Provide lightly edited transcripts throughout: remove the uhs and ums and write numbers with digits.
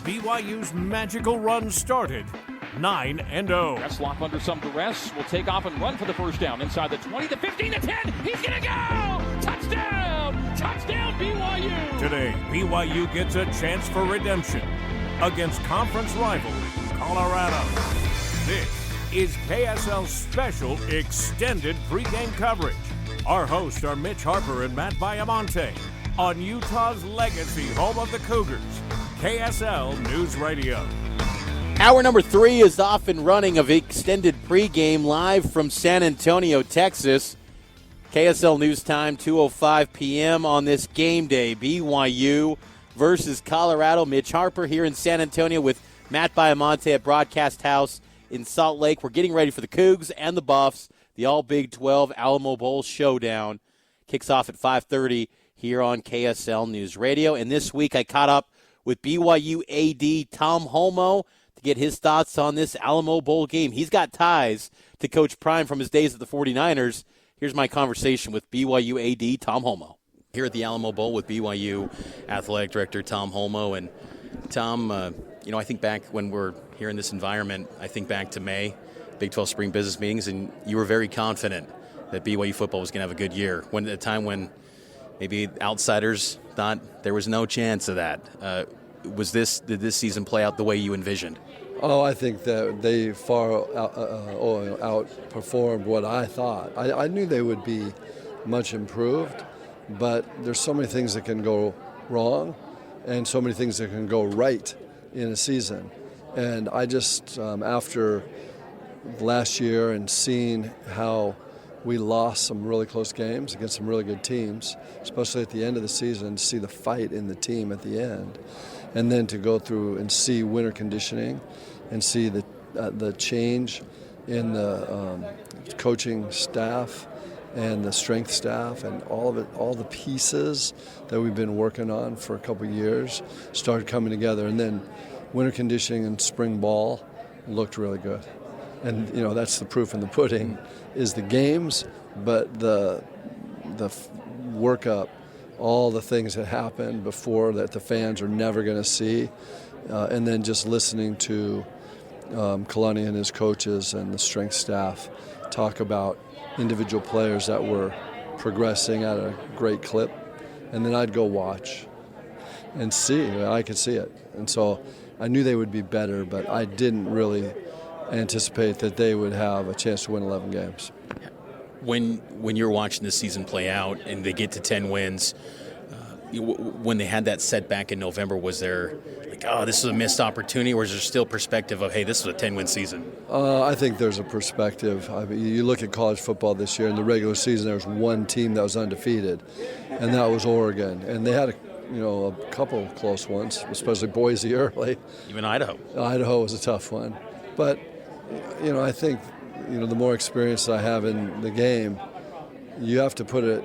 BYU's magical run started 9-0. Reslop under some duress will take off and run for the first down. Inside the 20, the 15, the 10. He's going to go! Touchdown! Touchdown BYU! Today, BYU gets a chance for redemption against conference rival Colorado. This is KSL's special extended pregame coverage. Our hosts are Mitch Harper and Matt Baiamonte on Utah's legacy home of the Cougars, KSL News Radio. Hour number 3 is off and running of extended pregame live from San Antonio, Texas. KSL News Time, 2:05 p.m. on this game day. BYU versus Colorado. Mitch Harper here in San Antonio with Matt Baiamonte at Broadcast House in Salt Lake. We're getting ready for the Cougs and the Buffs. The All Big 12 Alamo Bowl showdown kicks off at 5:30 here on KSL News Radio. And this week I caught up with BYU AD Tom Holmoe to get his thoughts on this Alamo Bowl game. He's got ties to Coach Prime from his days at the 49ers. Here's my conversation with BYU AD Tom Holmoe. Here at the Alamo Bowl with BYU Athletic Director Tom Holmoe. And Tom, I think back when we're here in this environment, I think back to May, Big 12 spring business meetings, and you were very confident that BYU football was going to have a good year. When at a time when maybe outsiders thought there was no chance of that. Did this season play out the way you envisioned? Oh, I think that they far outperformed what I thought. I knew they would be much improved, but there's so many things that can go wrong and so many things that can go right in a season. And I just, after last year and seeing how we lost some really close games against some really good teams, especially at the end of the season, to see the fight in the team at the end, and then to go through and see winter conditioning and see the change in the coaching staff and the strength staff and all of it, all the pieces that we've been working on for a couple of years started coming together. And then winter conditioning and spring ball looked really good. And, that's the proof in the pudding is the games, but the workup, all the things that happened before that the fans are never going to see, and then just listening to Kalani and his coaches and the strength staff talk about individual players that were progressing at a great clip, and then I'd go watch and see. I could see it. And so I knew they would be better, but I didn't really anticipate that they would have a chance to win 11 games. When you're watching this season play out and they get to 10 wins, when they had that setback in November, was there this is a missed opportunity, or is there still perspective of, hey, this is a 10-win season? I think there's a perspective. I mean, you look at college football this year, in the regular season there was one team that was undefeated, and that was Oregon. And they had a couple of close ones, especially Boise early. Even Idaho. Idaho was a tough one. But, I think, the more experience I have in the game, you have to put it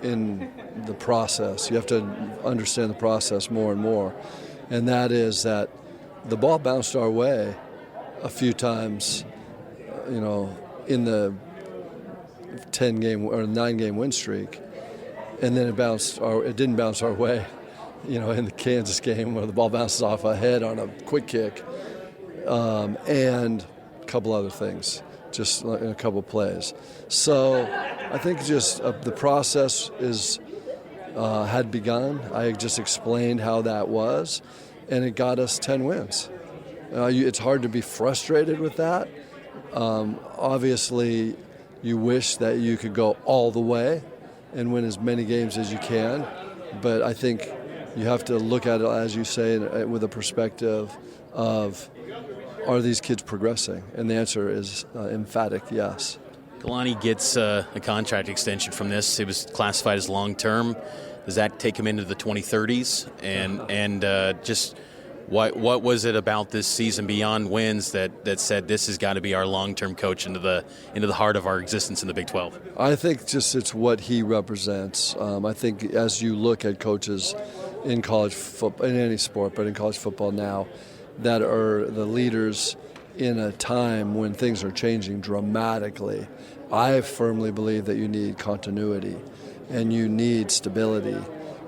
in the process. You have to understand the process more and more. And that is that the ball bounced our way a few times, in the 10-game or 9-game win streak. And then it didn't bounce our way, in the Kansas game where the ball bounces off a head on a quick kick. And a couple other things, just in a couple plays. So I think just the process had begun. I just explained how that was, and it got us 10 wins. It's hard to be frustrated with that. Obviously, you wish that you could go all the way and win as many games as you can, but I think you have to look at it, as you say, with a perspective of, are these kids progressing? And the answer is emphatic yes. Kalani gets a contract extension from this. It was classified as long-term. Does that take him into the 2030s? And just what was it about this season beyond wins that said this has got to be our long-term coach into the heart of our existence in the Big 12? I think just it's what he represents. I think as you look at coaches in college football, in any sport, but in college football now, that are the leaders in a time when things are changing dramatically, I firmly believe that you need continuity and you need stability.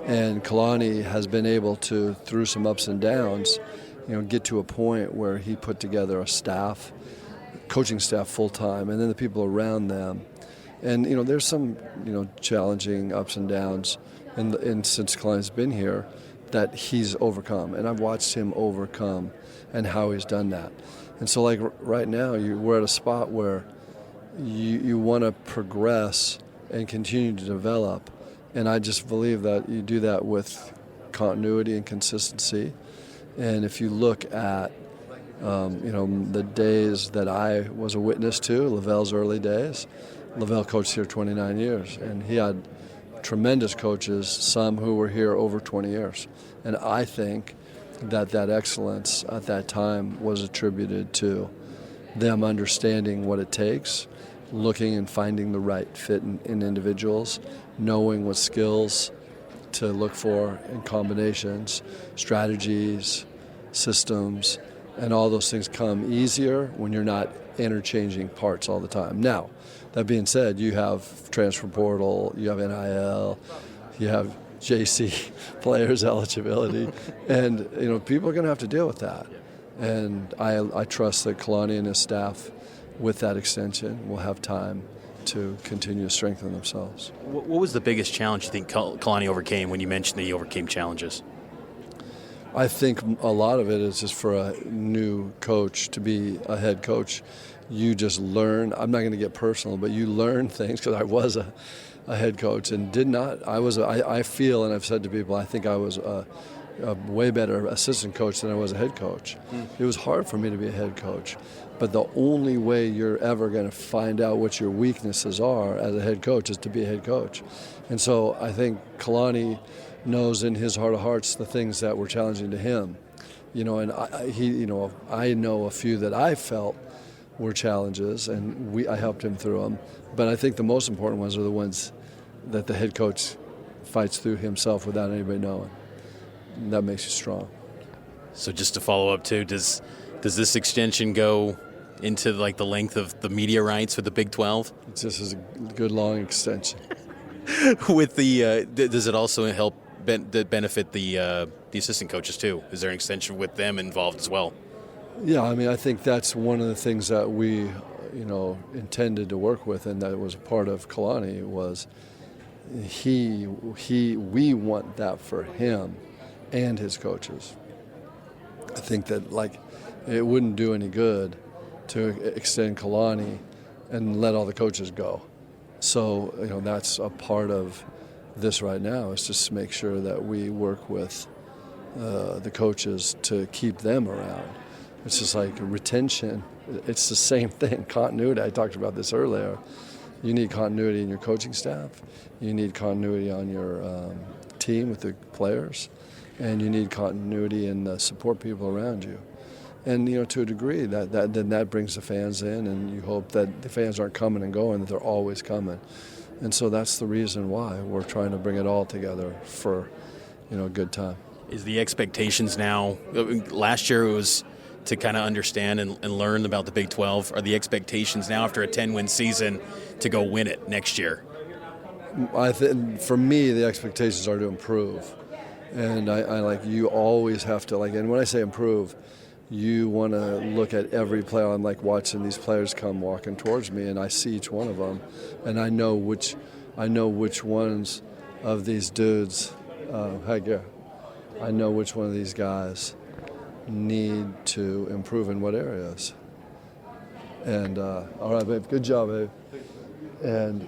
And Kalani has been able to, through some ups and downs, get to a point where he put together a staff, coaching staff full time, and then the people around them. And there's some challenging ups and downs, and since Kalani's been here, that he's overcome, and I've watched him overcome, and how he's done that. And so, like right now, we're at a spot where you want to progress and continue to develop, and I just believe that you do that with continuity and consistency. And if you look at the days that I was a witness to, Lavelle's early days, Lavelle coached here 29 years, and he had tremendous coaches, some who were here over 20 years. And I think that excellence at that time was attributed to them understanding what it takes, looking and finding the right fit in individuals, knowing what skills to look for in combinations, strategies, systems, and all those things come easier when you're not interchanging parts all the time. Now, that being said, you have transfer portal, you have NIL, you have JC players eligibility, and people are going to have to deal with that. And I trust that Kalani and his staff, with that extension, will have time to continue to strengthen themselves. What was the biggest challenge you think Kalani overcame when you mentioned that he overcame challenges? I think a lot of it is just for a new coach to be a head coach. You just learn. I'm not going to get personal, but you learn things, because I was a head coach and did not. I feel, and I've said to people, I think I was a way better assistant coach than I was a head coach. It was hard for me to be a head coach, but the only way you're ever going to find out what your weaknesses are as a head coach is to be a head coach. And so I think Kalani knows in his heart of hearts the things that were challenging to him, and I know a few that I felt were challenges, and I helped him through them. But I think the most important ones are the ones that the head coach fights through himself without anybody knowing. And that makes you strong. So just to follow up too, does this extension go into like the length of the media rights with the Big 12? It just is a good long extension. With the does it also help benefit the assistant coaches too? Is there an extension with them involved as well? Yeah, I think that's one of the things that we, intended to work with, and that was a part of Kalani, was we want that for him and his coaches. I think that it wouldn't do any good to extend Kalani and let all the coaches go. So that's a part of this right now, is just to make sure that we work with the coaches to keep them around. It's just like retention. It's the same thing. Continuity. I talked about this earlier. You need continuity in your coaching staff. You need continuity on your team with the players, and you need continuity in the support people around you. And to a degree, that brings the fans in, and you hope that the fans aren't coming and going; that they're always coming. And so that's the reason why we're trying to bring it all together for a good time. Is the expectations now? Last year it was to kind of understand and learn about the Big 12. Are the expectations now, after a 10-win season, to go win it next year? I think for me, the expectations are to improve. And I you always have to, and when I say improve, you want to look at every player. I'm watching these players come walking towards me, and I see each one of them, and I know which ones of these dudes, I know which one of these guys need to improve in what areas. And all right, babe, good job, babe. And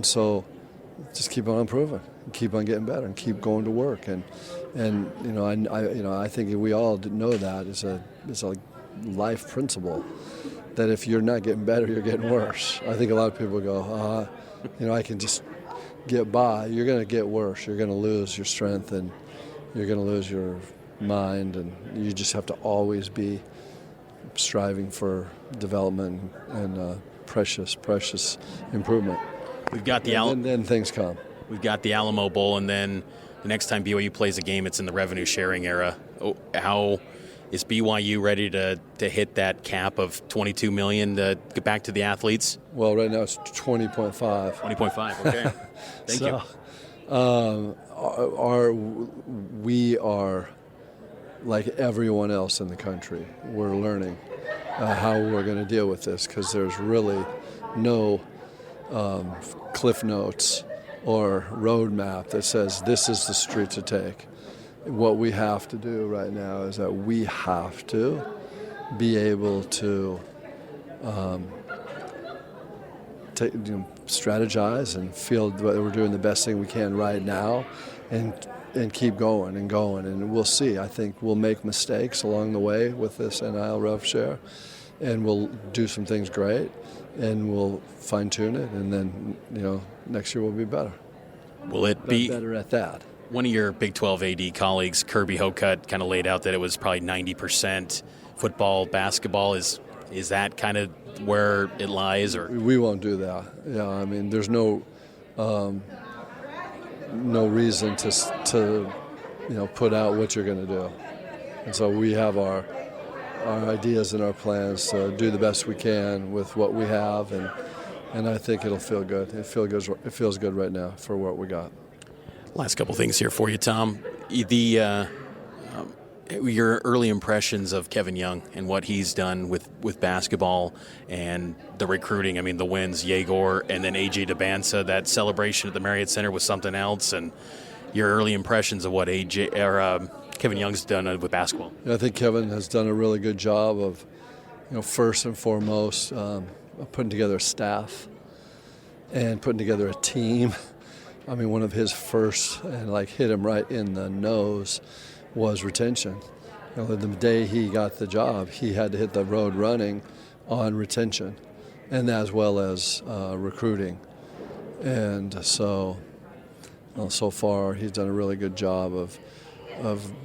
so just keep on improving, keep on getting better, and keep going to work. And I think we all know that it's a life principle, that if you're not getting better, you're getting worse. I think a lot of people go, I can just get by. You're going to get worse. You're going to lose your strength, and you're going to lose your mind, and you just have to always be striving for development and precious improvement. We've got the then things come. We've got the Alamo Bowl, and then the next time BYU plays a game, it's in the revenue sharing era. How is BYU ready to hit that cap of $22 million to get back to the athletes? Well, right now it's 20.5. 20.5. Okay. Thank you. We are like everyone else in the country, we're learning how we're going to deal with this, because there's really no cliff notes or roadmap that says this is the street to take. What we have to do right now is that we have to be able to strategize and feel that we're doing the best thing we can right now, and keep going, and we'll see. I think we'll make mistakes along the way with this NIL rev share, and we'll do some things great, and we'll fine-tune it, and then next year we'll be better. Will it be better at that? One of your Big 12 AD colleagues, Kirby Hocutt, kind of laid out that it was probably 90% football, basketball. Is that kind of where it lies? Or we won't do that. Yeah, I mean, there's no reason to put out what you're going to do, and so we have our ideas and our plans to do the best we can with what we have, and I think it'll feel good. It feels good right now for what we got. Last couple things here for you, Tom. Your early impressions of Kevin Young and what he's done with basketball and the recruiting. I mean, the wins, Yegor, and then A.J. Debansa. That celebration at the Marriott Center was something else. And your early impressions of what Kevin Young's done with basketball. I think Kevin has done a really good job of, first and foremost, putting together a staff and putting together a team. I mean, one of his first, and hit him right in the nose, was retention. The day he got the job, he had to hit the road running on retention, and as well as recruiting. And so far he's done a really good job of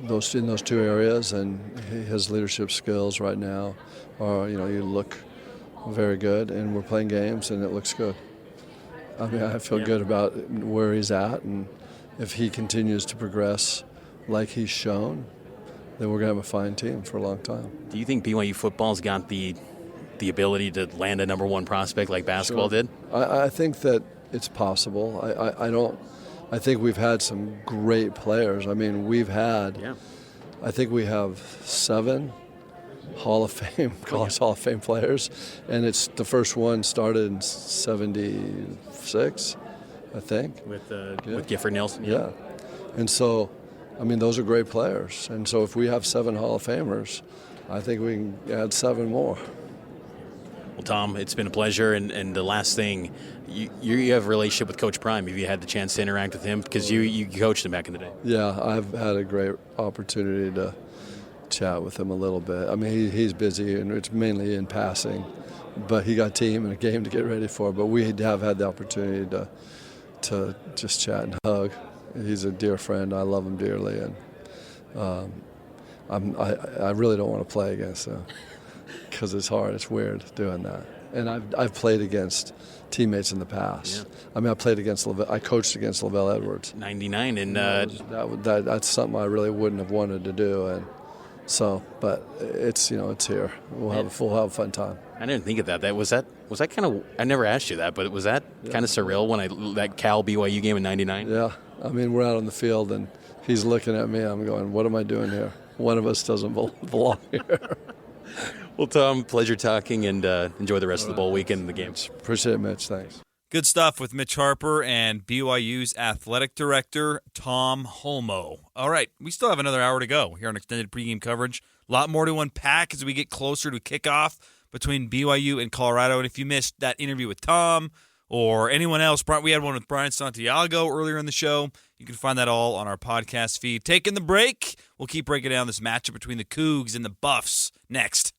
those two areas, and his leadership skills right now are, you look very good, and we're playing games, and it looks good. I mean, I feel good about where he's at, and if he continues to progress like he's shown, then we're going to have a fine team for a long time. Do you think BYU football's got the ability to land a number one prospect like basketball did? I think that it's possible. I think we've had some great players. I mean, I think we have 7 Hall of Fame, college Hall of Fame players, and it's the first one started in 76, I think. With Gifford Nelson. Yeah. And so, I mean, those are great players. And so if we have 7 Hall of Famers, I think we can add 7 more. Well, Tom, it's been a pleasure. And the last thing, you have a relationship with Coach Prime. Have you had the chance to interact with him? Because you coached him back in the day. Yeah, I've had a great opportunity to chat with him a little bit. I mean, he's busy, and it's mainly in passing. But he got team and a game to get ready for. But we have had the opportunity to just chat and hug. He's a dear friend. I love him dearly, and I really don't want to play against him because it's hard. It's weird doing that. And I've played against teammates in the past. Yeah. I mean, I coached against Lavelle Edwards. 99, and that's something I really wouldn't have wanted to do, and so. But it's it's here. We'll have a fun time. I didn't think of that. Was that kind of? I never asked you that, but was that kind of surreal that Cal BYU game in '99? Yeah, I mean, we're out on the field and he's looking at me. I'm going, what am I doing here? One of us doesn't belong here. Well, Tom, pleasure talking, and enjoy the rest of the bowl weekend and the games. Appreciate it, Mitch. Thanks. Good stuff with Mitch Harper and BYU's athletic director, Tom Holmoe. All right, we still have another hour to go here on extended pregame coverage. A lot more to unpack as we get closer to kickoff between BYU and Colorado. And if you missed that interview with Tom or anyone else, we had one with Brian Santiago earlier in the show. You can find that all on our podcast feed. Taking the break, we'll keep breaking down this matchup between the Cougs and the Buffs next.